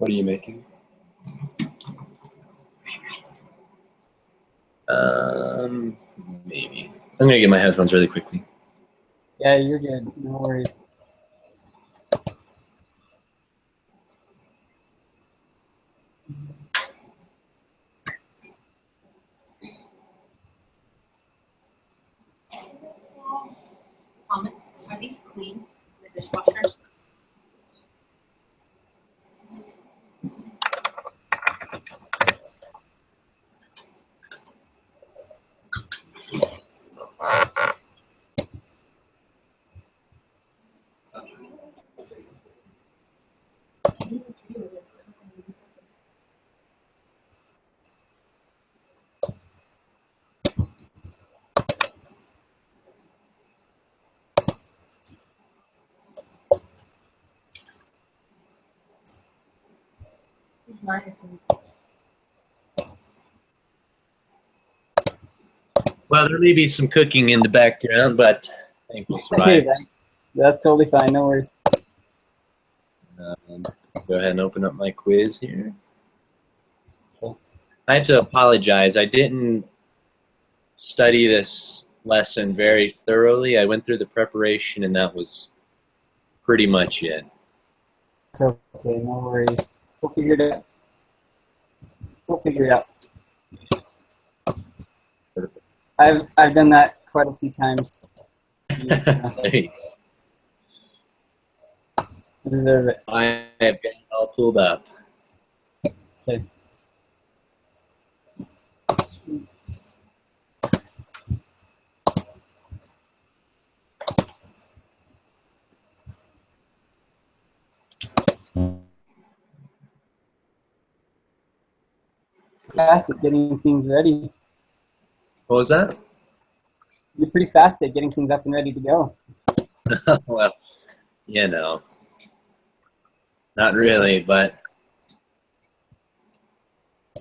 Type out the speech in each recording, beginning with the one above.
What are you making? Maybe. I'm gonna get my headphones really quickly. Yeah, you're good. No worries. Thomas, are these clean? The dishwasher? Well, there may be some cooking in the background, but I think we'll survive. That's totally fine. No worries. Go ahead and open up my quiz here. I have to apologize. I didn't study this lesson very thoroughly. I went through the preparation, and that was pretty much it. It's okay. No worries. We'll figure it out. We'll figure it out. I've done that quite a few times. Hey, I deserve it. I have got it all pulled up. Okay. Fast at getting things ready. What was that? You're pretty fast at getting things up and ready to go. Well, you know, not really, but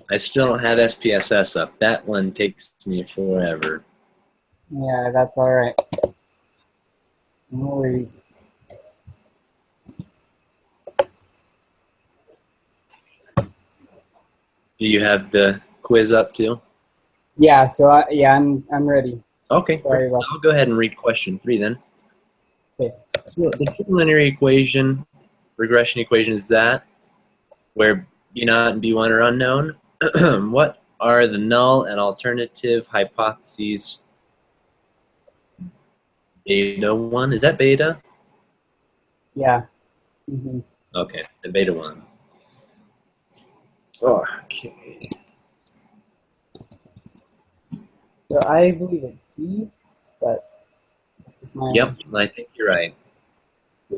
I still don't have SPSS up. That one takes me forever. Yeah, that's all right. No worries. Do you have the quiz up too? Yeah. So I'm ready. Okay, Sorry about I'll go ahead and read question 3 then. Okay. So the linear equation, regression equation, is that where B0 and B1 are unknown. What are the null and alternative hypotheses? Beta 1, is that beta? Yeah. Mm-hmm. Okay, the beta 1. Okay. So I believe it's C, but that's just my. Yep, I think you're right.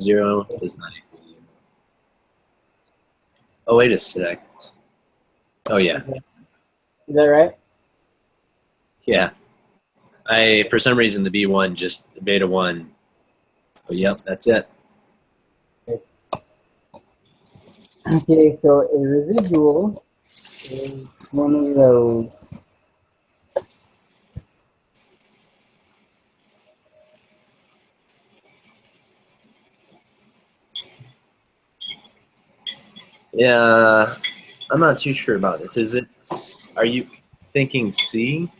0 does not equal 0. Oh, wait a sec. Oh, yeah. Is that right? Yeah. For some reason, the B1 just, the beta 1. Oh, yep, that's it. Okay, so a residual is one of those. Yeah, I'm not too sure about this. Are you thinking C?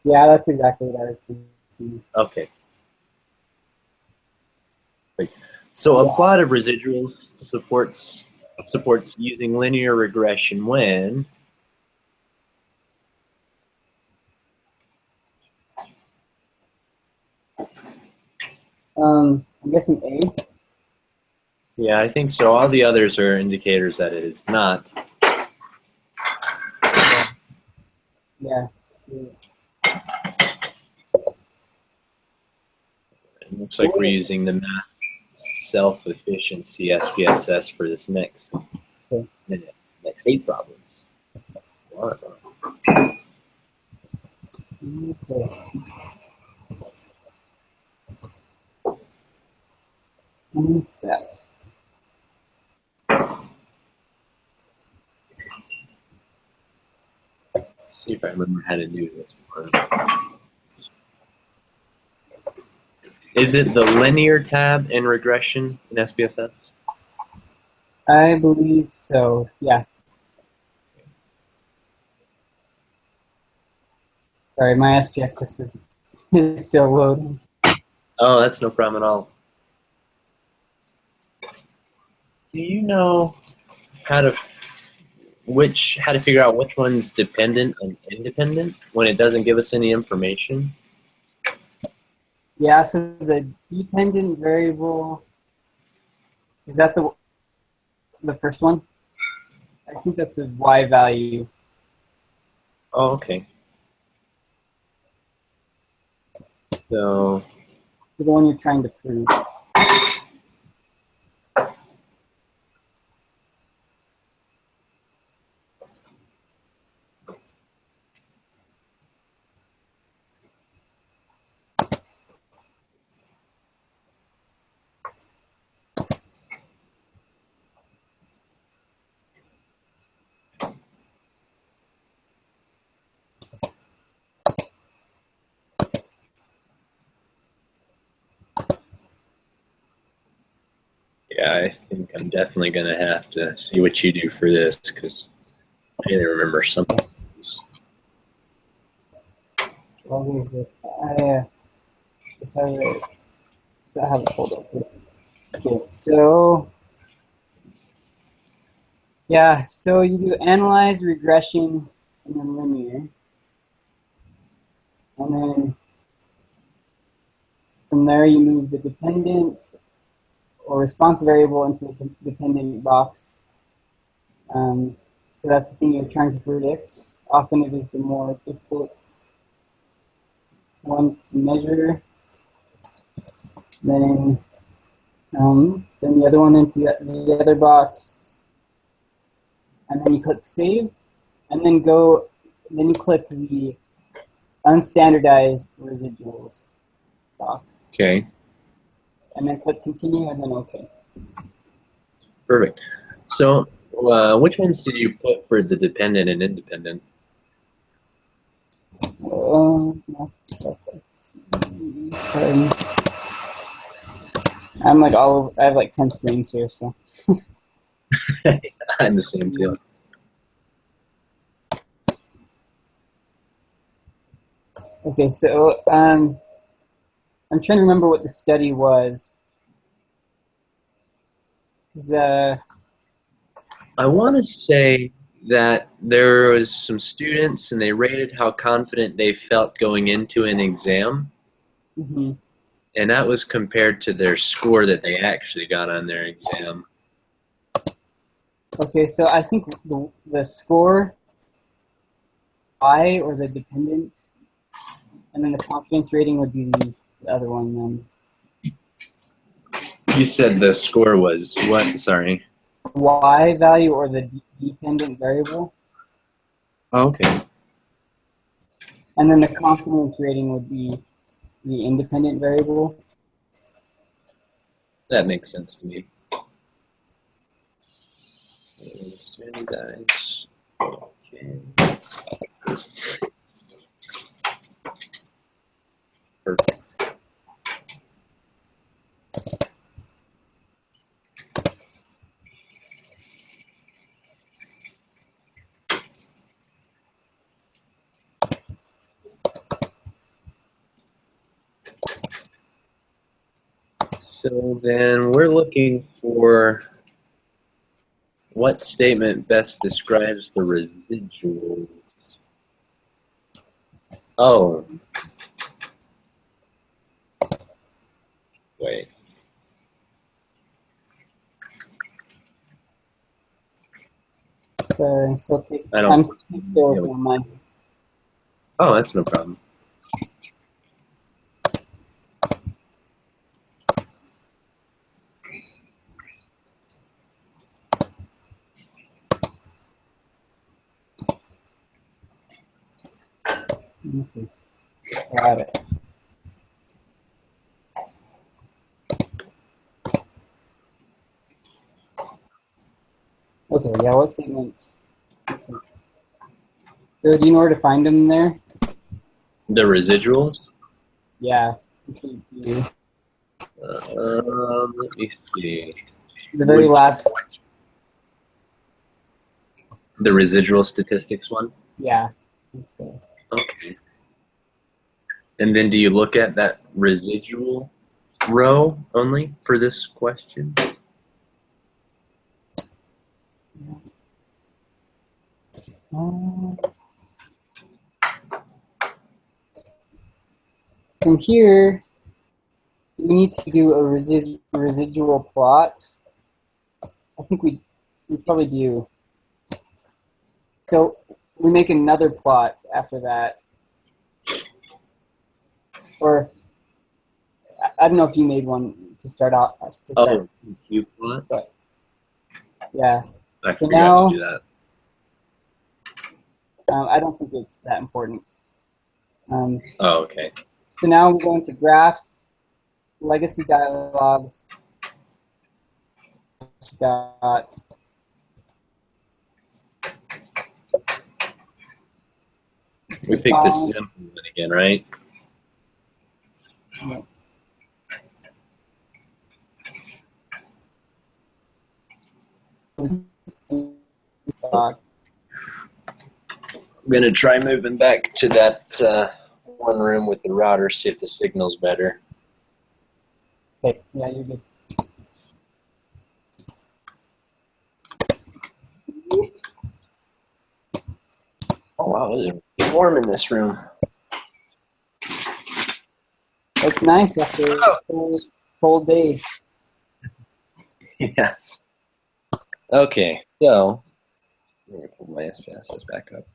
Yeah, that's exactly what I was thinking. Okay. So a plot of residuals supports using linear regression when I'm guessing A. yeah, I think so. All the others are indicators that it is not. Yeah. It looks like we're using the math self-efficiency SPSS for this next 8 problems. Okay. What's that? See if I remember how to do this one. Is it the linear tab in regression in SPSS? I believe so, yeah. Sorry, my SPSS is still loading. Oh, that's no problem at all. Do you know how to figure out which one's dependent and independent when it doesn't give us any information? Yeah, so the dependent variable, is that the first one? I think that's the y value. Oh, okay. So, The one you're trying to prove. yeah, I think I'm definitely going to have to see what you do for this because I didn't remember some of these. I just have it pulled up here. Okay, so yeah, so you do analyze, regression, and then linear. And then from there you move the dependent or response variable into the dependent box. So that's the thing you're trying to predict. Often it is the more difficult one to measure. Then the other one into the other box, and then you click save, and then you click the unstandardized residuals box. Okay, And then click continue, and then OK. perfect. So, which ones did you put for the dependent and independent? I'm like all over, I have like 10 screens here, so. I'm the same too. Okay, so I'm trying to remember what the study was. I want to say that there was some students and they rated how confident they felt going into an exam. Mm-hmm. And that was compared to their score that they actually got on their exam. Okay, so I think the score, I or the dependence, and then the confidence rating would be the other one then. You said the score was what? Sorry. Y value or the dependent variable. Oh, okay. And then the confidence rating would be the independent variable. That makes sense to me. Standardize. Okay. Perfect. So then we're looking for what statement best describes the residuals? Oh. Wait. So I'm still working on mine. Oh, that's no problem. Okay. Got it. Okay, yeah, what statements? Okay. So do you know where to find them there? The residuals? Yeah. Okay. Let me see. The very last one. The residual statistics one? Yeah. So, Okay. And then do you look at that residual row only for this question? from here, we need to do a residual plot. I think we probably do. So we make another plot after that. Or I don't know if you made one to start out. Oh, Q plot? But, yeah. I So forgot now, to do that. I don't think it's that important. Oh, okay. So now we're going to graphs, legacy dialogues, dot. We picked the simple one again, right? Yeah. I'm gonna try moving back to that one room with the router, see if the signal's better. Okay, yeah, you're good. Oh wow, it's warm in this room. It's nice after a cold day. Yeah. Okay, so let me pull my SPSS back up.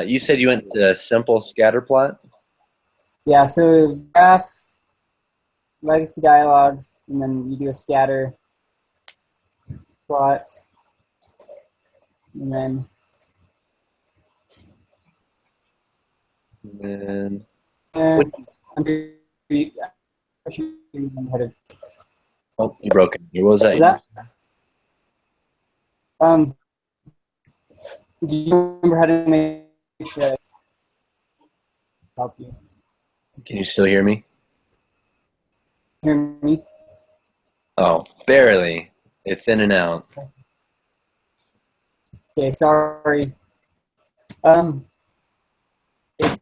You said you went to simple scatter plot? Yeah, so graphs, legacy dialogues, and then you do a scatter plot, and then And I'm sure you had a, oh, you broke it. What was that? is that? Do you remember how to make this? Help you. Can you still hear me? Hear me? Oh, barely. It's in and out. Okay, sorry.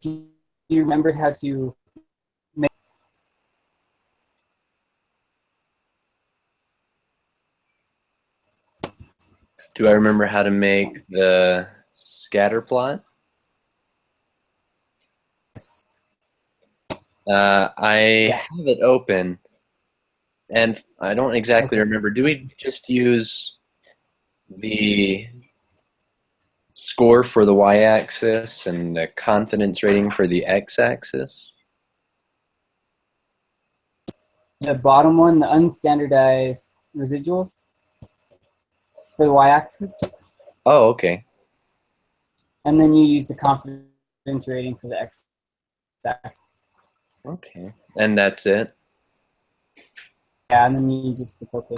Do you remember how to make? Do I remember how to make the scatter plot? I have it open, and I don't exactly remember. Do we just use the score for the y-axis and the confidence rating for the x-axis? The bottom one, the unstandardized residuals for the y-axis. Oh, okay. And then you use the confidence rating for the x-axis. Okay. And that's it? Yeah, and then you just click OK.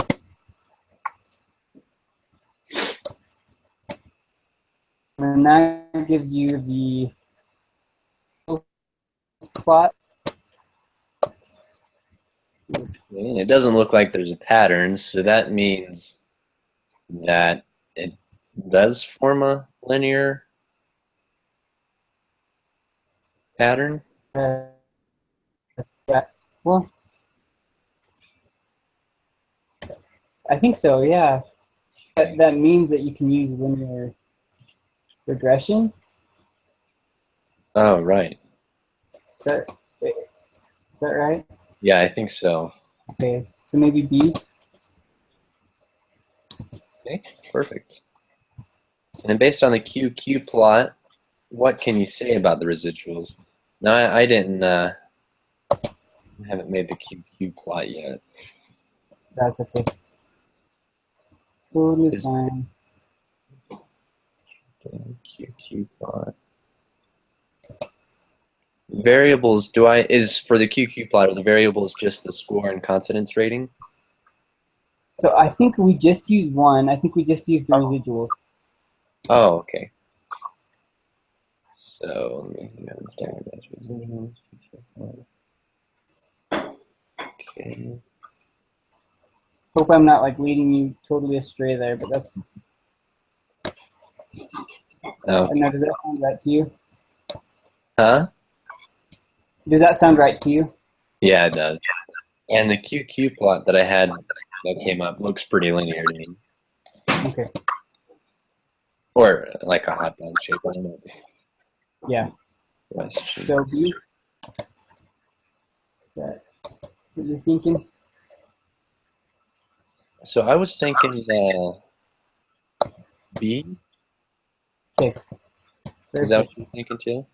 And that gives you the plot. And it doesn't look like there's a pattern, so that means that it does form a linear pattern. Yeah, well, I think so, yeah. That means that you can use linear regression. Oh, right. Is that right? Yeah, I think so. Okay, so maybe B. Okay, perfect. And then based on the QQ plot, what can you say about the residuals? No, I didn't. I haven't made the QQ plot yet. That's okay. Totally fine. QQ plot. Variables, is for the QQ plot, are the variables just the score and confidence rating? So I think we just use one. I think we just use the residuals. Oh, okay. So let me standardize residuals. Okay. Hope I'm not like leading you totally astray there, but that's I Oh, don't know, does that sound right to you? huh? Does that sound right to you? Yeah, it does. And the QQ plot that I had that came up looks pretty linear to me. Okay. Or like a hot dog shape. I don't know. Yeah. Question. So B. Is that what you're thinking? So I was thinking B. Okay. Is that what Perfect. you're thinking too?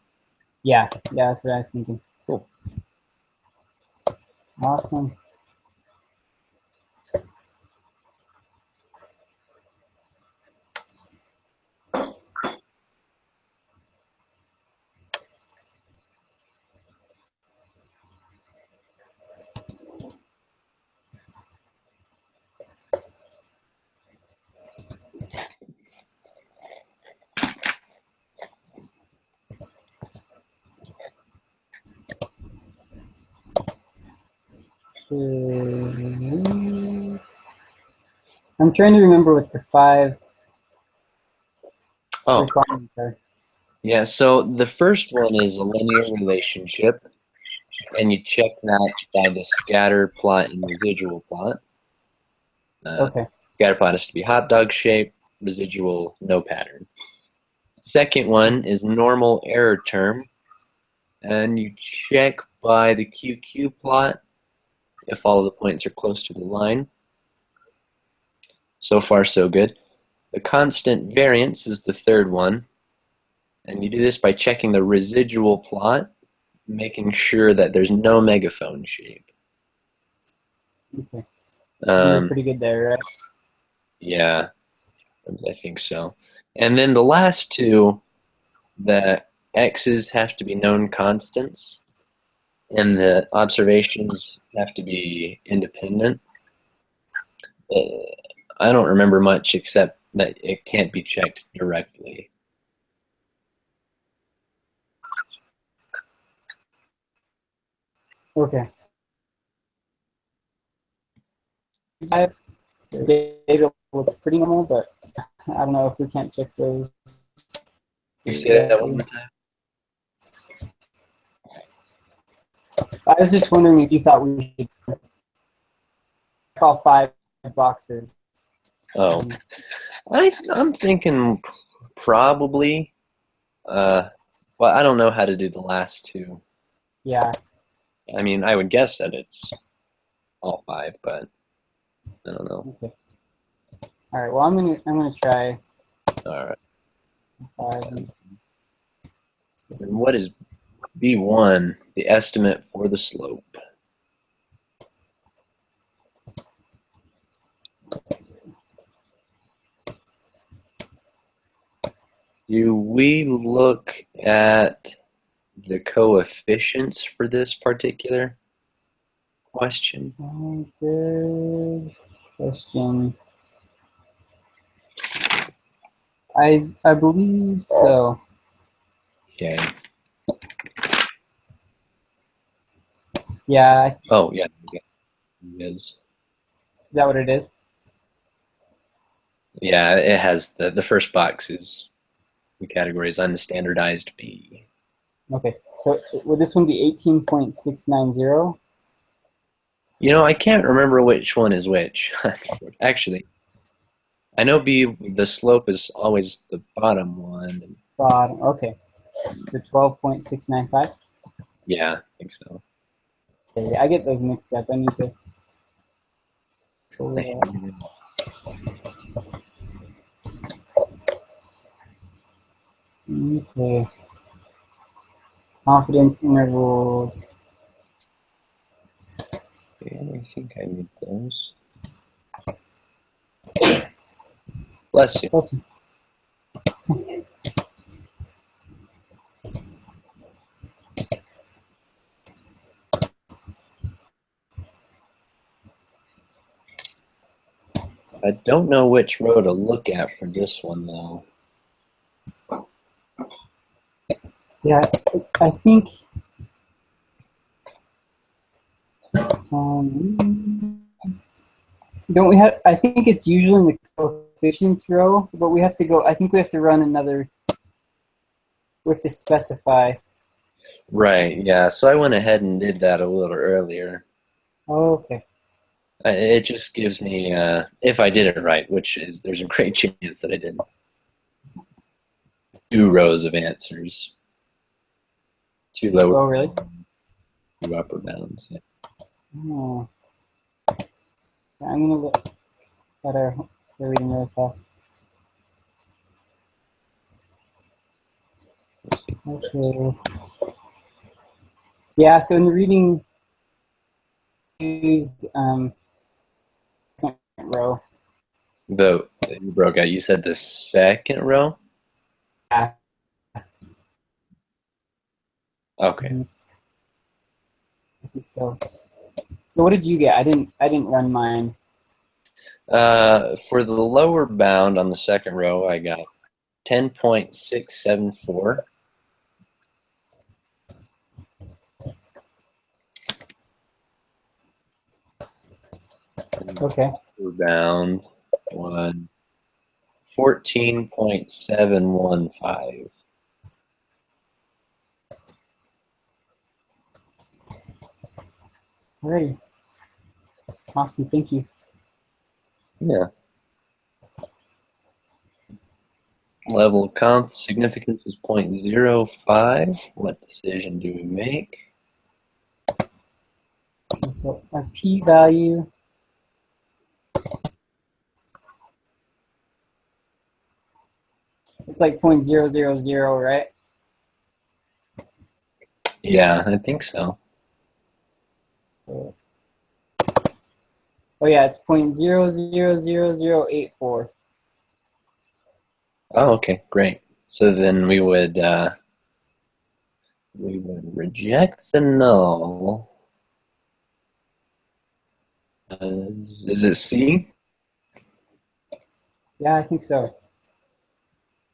Yeah. Yeah, that's what I was thinking. Cool. Awesome. Okay. I'm trying to remember what the 5 Oh, requirements are. yeah. So the first one is a linear relationship, and you check that by the scatter plot and residual plot. Okay. Scatter plot has to be hot dog shape, residual no pattern. Second one is normal error term, and you check by the QQ plot if all of the points are close to the line. So far, so good. The constant variance is the third one, and you do this by checking the residual plot, making sure that there's no megaphone shape. Okay. You're pretty good there, right? Yeah, I think so. And then the last two, the x's have to be known constants, and the observations have to be independent. I don't remember much except that it can't be checked directly. Okay. 5 data look pretty normal, but I don't know if we can't check those. You say that one more time? I was just wondering if you thought we should check all 5 boxes. Oh, I'm thinking probably. Well, I don't know how to do the last two. Yeah. I mean, I would guess that it's all 5, but I don't know. Okay. All right. Well, I'm gonna try All right. 5. And what is B1? The estimate for the slope. Do we look at the coefficients for this particular question? Good question. I believe so. Okay. Yeah. Oh, yeah. It is. Is that what it is? Yeah, it has the first box is the category is unstandardized B. Okay. So would this one be 18.690? You know, I can't remember which one is which. Actually, I know B, the slope is always the bottom one. Bottom. Okay. So 12.695. Yeah, I think so. Okay, I get those mixed up. I need to pull it up. Okay. Confidence intervals. Yeah, I think I need those. Bless you. Awesome. I don't know which row to look at for this one, though. Yeah, I think. Don't we have? I think it's usually in the coefficients row, but we have to go. I think we have to run another we have to specify. Right, yeah. So I went ahead and did that a little earlier. Oh, okay. It just gives me, if I did it right, which is, there's a great chance that I didn't, 2 rows of answers. 2 lower Oh, really? bounds, 2 upper bounds. Yeah. Oh. Yeah, I'm gonna look at our reading really fast. Let's see. Okay. Yeah, so in the reading, used second row. You broke out. You said the second row? Yeah. Okay. I think so. So what did you get? I didn't run mine. For the lower bound on the second row, I got 10.674. Okay. Upper bound one 14.715. Alrighty. Awesome. Thank you. Yeah. Level of significance is 0.05. What decision do we make? So our p-value it's like 0.000, right? Yeah, I think so. Oh yeah, it's 0.000084. Oh, okay, great. So then we would reject the null. Is it C? Yeah, I think so.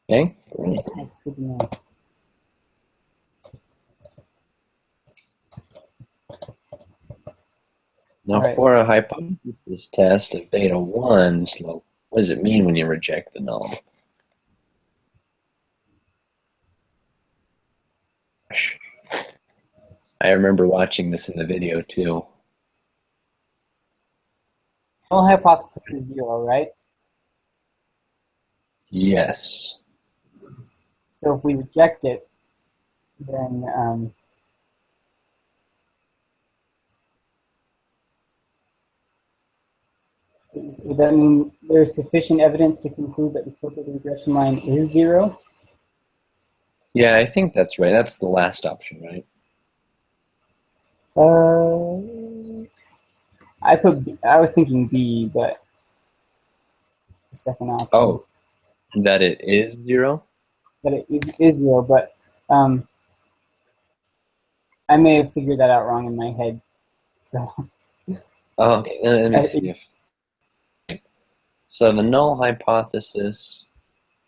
Okay, great. That's good to know. Now All right. for a hypothesis test of beta 1 slope, what does it mean when you reject the null? I remember watching this in the video too. Null hypothesis is 0, right? Yes. So if we reject it, then would that mean there's sufficient evidence to conclude that the slope of the regression line is 0? Yeah, I think that's right. That's the last option, right? I was thinking B, but the second option. Oh, that it is 0? That it is 0, but I may have figured that out wrong in my head. So Oh, okay, let me see if... So the null hypothesis,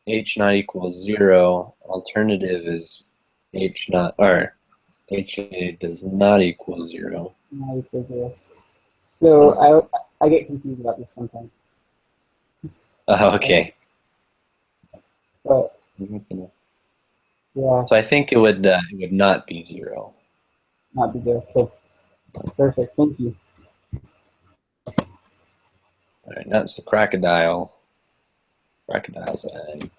h not equals 0, alternative is h not, or h does not equal 0. not equal 0. So I get confused about this sometimes. Oh, okay. But yeah, So I think it would not be 0. not be 0. Okay. Perfect. Thank you. All right, that's the crocodile. Crocodile's eye.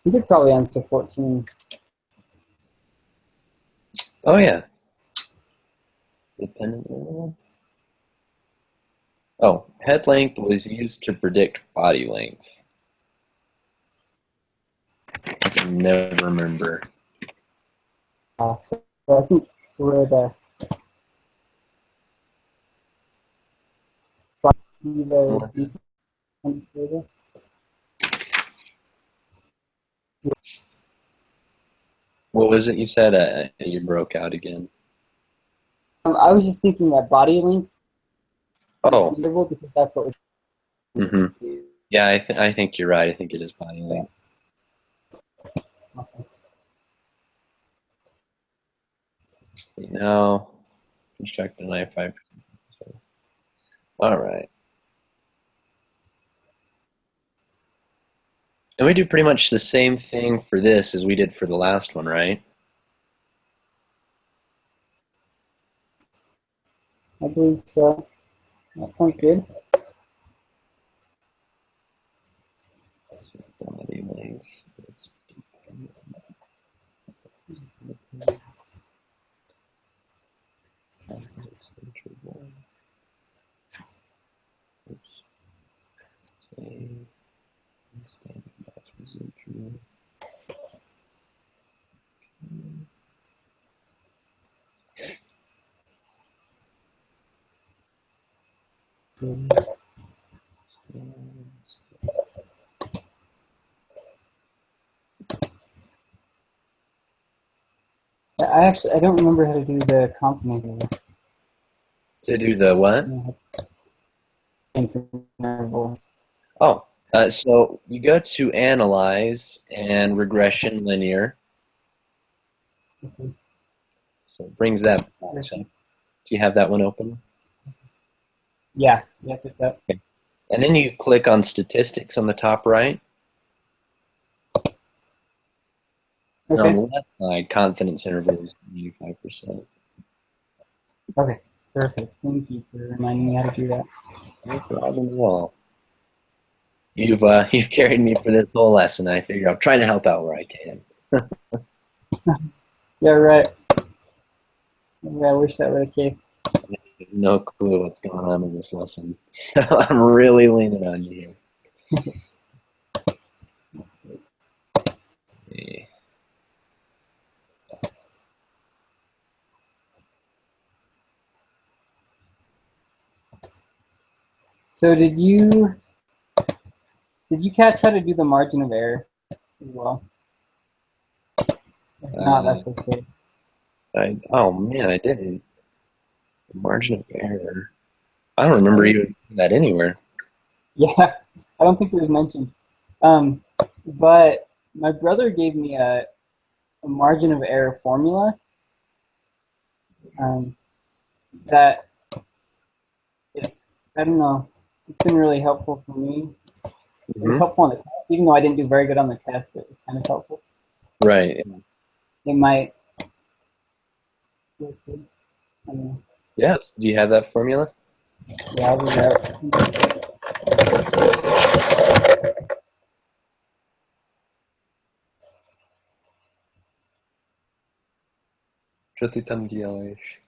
You could probably answer 14. Oh yeah. Dependent. Oh, head length was used to predict body length. I can never remember. So I think we're the further. What was it you said? You broke out again. I was just thinking that body length Oh. interval because that's what we're Mm-hmm. Yeah, I think you're right. I think it is body length. awesome. Now, construct a 95%. All right. And we do pretty much the same thing for this as we did for the last one, right? I believe so. That sounds good. Body length. Oops. Save. Standard mass residual. I don't remember how to do the complement. To do the what? Interval. Oh, so you go to Analyze and Regression Linear. Okay. So it brings that box up. Do you have that one open? Yeah, yep, it's up. Okay. And then you click on Statistics on the top right. And on the left side, confidence interval is 95%. Okay, perfect. Thank you for reminding me how to do that. No problem at all. You've carried me for this whole lesson. I figure I'll try to help out where I can. Yeah, right. Yeah, I wish that were the case. I have no clue what's going on in this lesson, so I'm really leaning on you here. Okay. So did you catch how to do the margin of error as well? If not, that's okay. Oh man, I didn't. The margin of error. I don't remember even seeing that anywhere. Yeah, I don't think it was mentioned. But my brother gave me a margin of error formula that I don't know. It's been really helpful for me. It was helpful on the test, even though I didn't do very good on the test. It was kind of helpful. Right. It might. I don't know. Yeah. Do you have that formula? Yeah, I'll do that. Что ты там делаешь?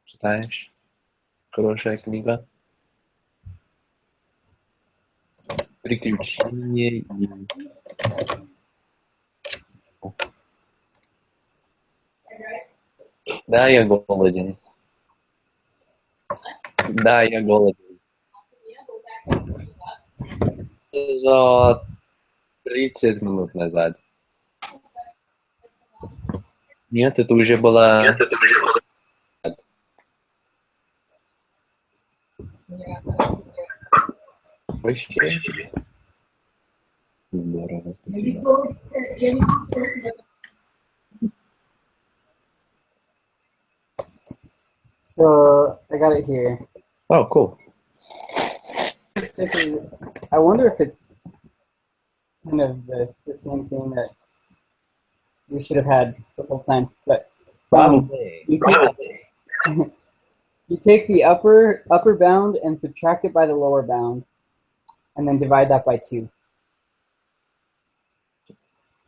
Читаешь? Хорошая книга. Приключения и... Да, я голоден. Да, я голоден. За 30 минут назад. Нет, это уже было... Вообще. Здорово. Спасибо. So I got it here. Oh, cool. I wonder if it's kind of the same thing that we should have had the whole time. But Probably. you take the upper bound and subtract it by the lower bound, and then divide that by 2.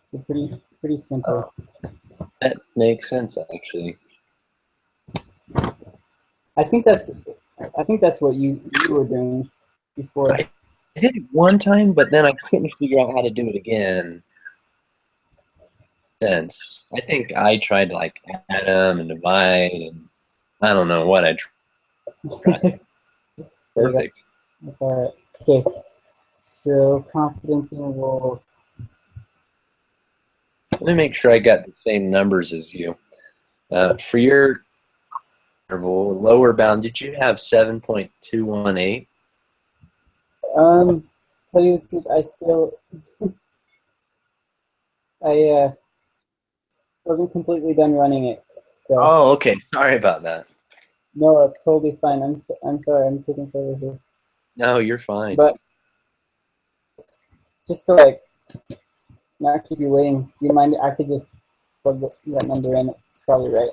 So pretty simple. That makes sense, actually. I think that's what you were doing before. I did it one time, but then I couldn't figure out how to do it again. Since I think I tried to like add them and divide, and I don't know what I tried. Perfect. That's all right. Okay. So confidence interval. Let me make sure I got the same numbers as you. For your interval, lower bound, did you have 7.218? Tell you the truth, I still, I wasn't completely done running it. So Oh, okay. Sorry about that. no, that's totally fine. I'm sorry. I'm taking care here. No, you're fine. But just to like not keep you waiting, do you mind? I could just plug that number in. It's probably right.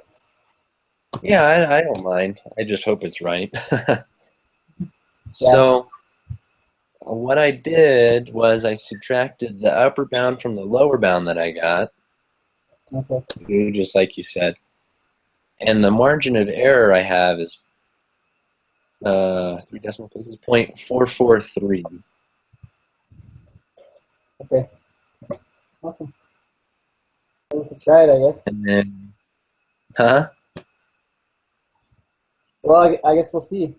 Yeah, I don't mind. I just hope it's right. Yeah. So what I did was I subtracted the upper bound from the lower bound that I got, Okay. just like you said. And the margin of error I have is 3 decimal places, 0.443. Okay. Awesome. We could try it, I guess. And then, huh? Well, I guess we'll see.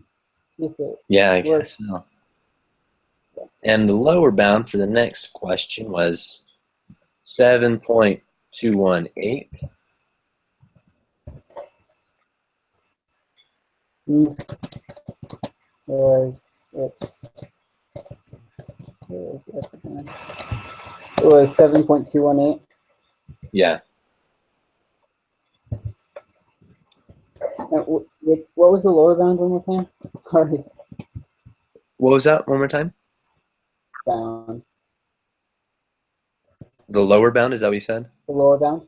See if it Yeah, I works. guess so. And the lower bound for the next question was 7.218. Was oops. It was 7.218. Yeah. What was the lower bound one more time? Sorry. What was that? One more time? Bound. The lower bound, is that what you said? The lower bound?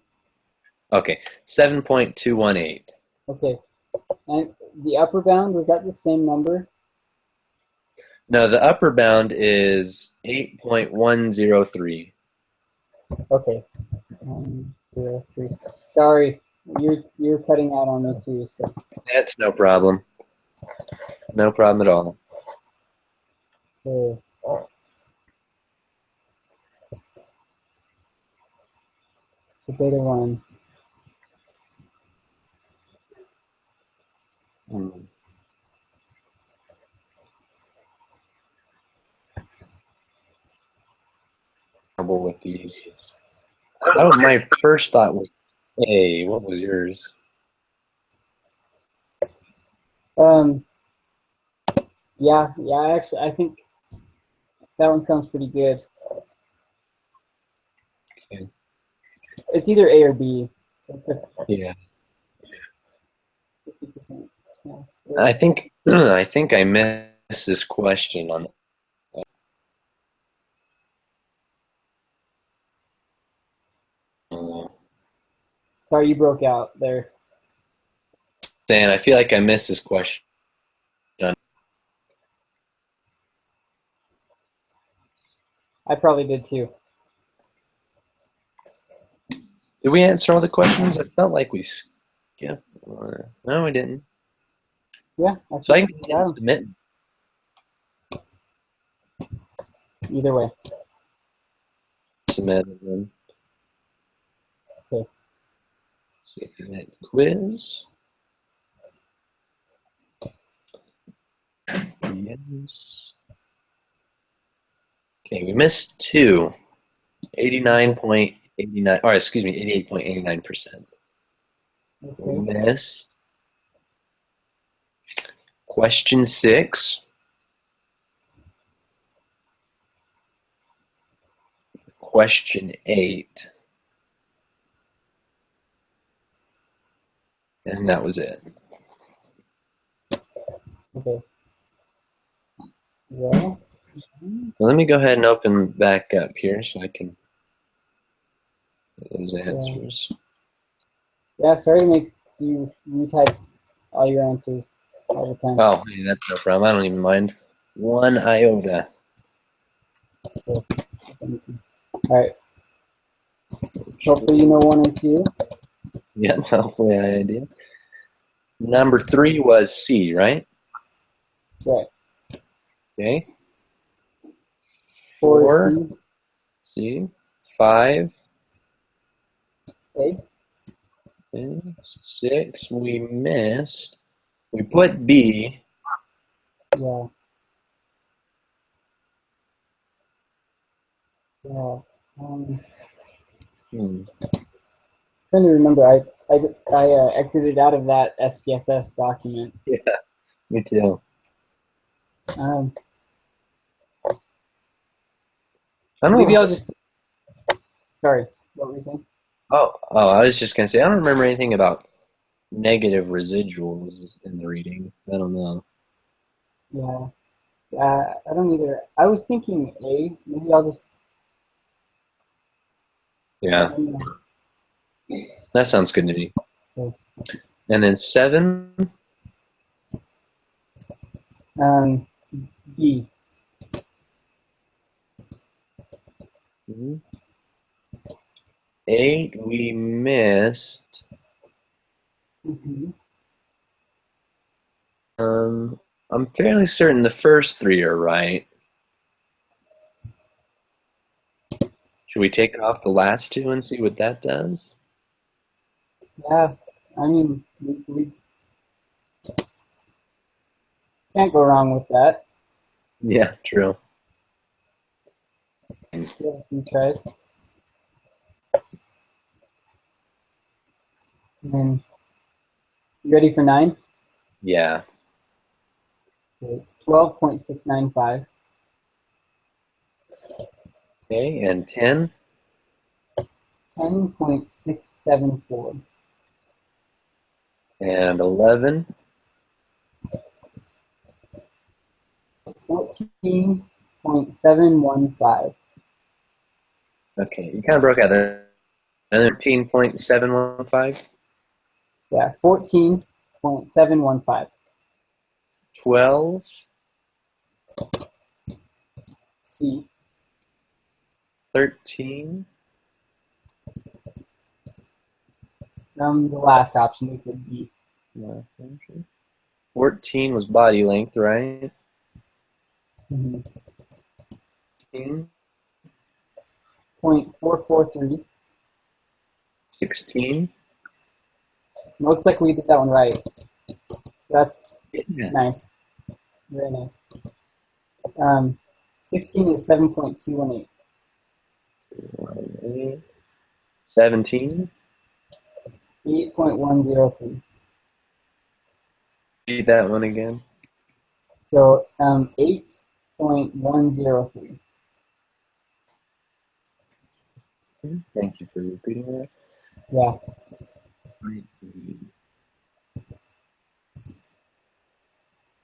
Okay. 7.218. Okay. And the upper bound, was that the same number? No, the upper bound is 8.103. Okay. 103. Sorry, you're cutting out on me too. So That's no problem. No problem at all. okay. So beta 1. Trouble with these. That was my first thought was A. What was yours? Yeah. Actually, I think that one sounds pretty good. Okay. It's either A or B. So it's a Yeah. 50% chance. I think I missed this question on. Sorry, you broke out there. Dan, I feel like I missed this question. I probably did too. Did we answer all the questions? I felt like we skipped. No, we didn't. Yeah. So I think we can got 'em. submit. Either way. Submit them. Okay. Submit quiz. Yes. Okay, we missed 2. 89.89, or excuse me, 88.89%. We Okay. missed question 6. Question 8. And that was it. Okay. Well. Well, let me go ahead and open back up here so I can get those answers. Yeah. Sorry to make you retype all your answers all the time. Oh, hey, that's no problem. I don't even mind. 1 iota. So, thank you. All right. Hopefully you know 1 and 2. Yeah, hopefully I did. Number 3 was C, right? Right. Okay. 4 4, is C. 5, C. A. okay. 6, we missed. We put B. Yeah. Yeah. Hmm. Trying to remember, I exited out of that SPSS document. Yeah, me too. Um, I don't maybe know. I'll just. Sorry, what were you saying? I was just gonna say I don't remember anything about negative residuals in the reading. I don't know. Yeah. I don't either. I was thinking A. Maybe I'll just. I Yeah, don't know. that sounds good to me. Okay. And then 7. Um, B. Mhm. 8, we missed. Mm-hmm. I'm fairly certain the first 3 are right. Should we take off the last 2 and see what that does? Yeah. I mean, we can't go wrong with that. Yeah, true. Yeah, a few tries. And then, you ready for 9? Yeah. Okay, it's 12.695. Okay, and 10. 10.674. And 11. 14.715. Okay, you kind of broke out there. 13.715. Yeah, 14.715. 12. C. 13. The last option we could D. 14 was body length, right? Mm-hmm. 16. 0.443. 16. Looks like we did that one right. So that's Yeah. nice. Very nice. 16 is 7.218. 17. 8.103. Read that one again. So 8.103. Thank you for repeating that. Yeah.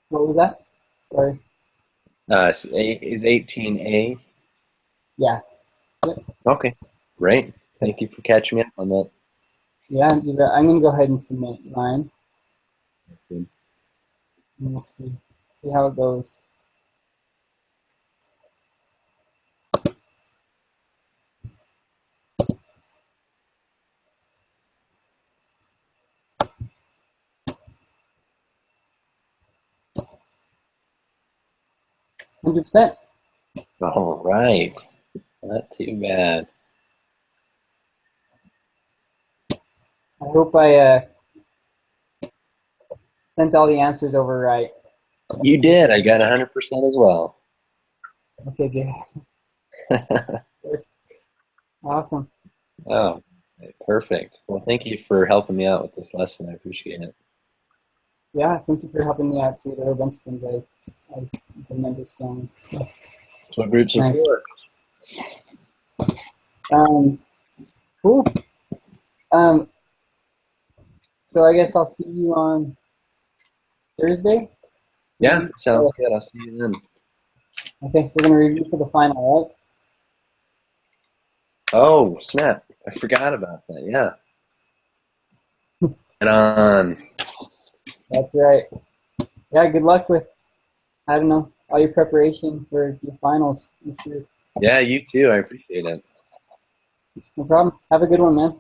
What was that? Sorry. Is 18A? Yeah. Yep. Okay, great. Thank you for catching me up on that. Yeah, I'm going to go ahead and submit mine. Good. And we'll see how it goes. $100%. All right, not too bad. I hope I sent all the answers over right. You did. I got 100% as well. Okay, good. Awesome. Oh, perfect. Well, thank you for helping me out with this lesson. I appreciate it. Yeah, thank you for helping me out too. There were a bunch of things I didn't understand. So, That's what groups are nice. for. Cool. So I guess I'll see you on Thursday. Yeah, sounds good. I'll see you then. Okay, we're gonna review for the final, right? Oh, snap. I forgot about that. Yeah. And on. That's right. Yeah, good luck with, I don't know, all your preparation for your finals. Yeah, you too. I appreciate it. No problem. Have a good one, man.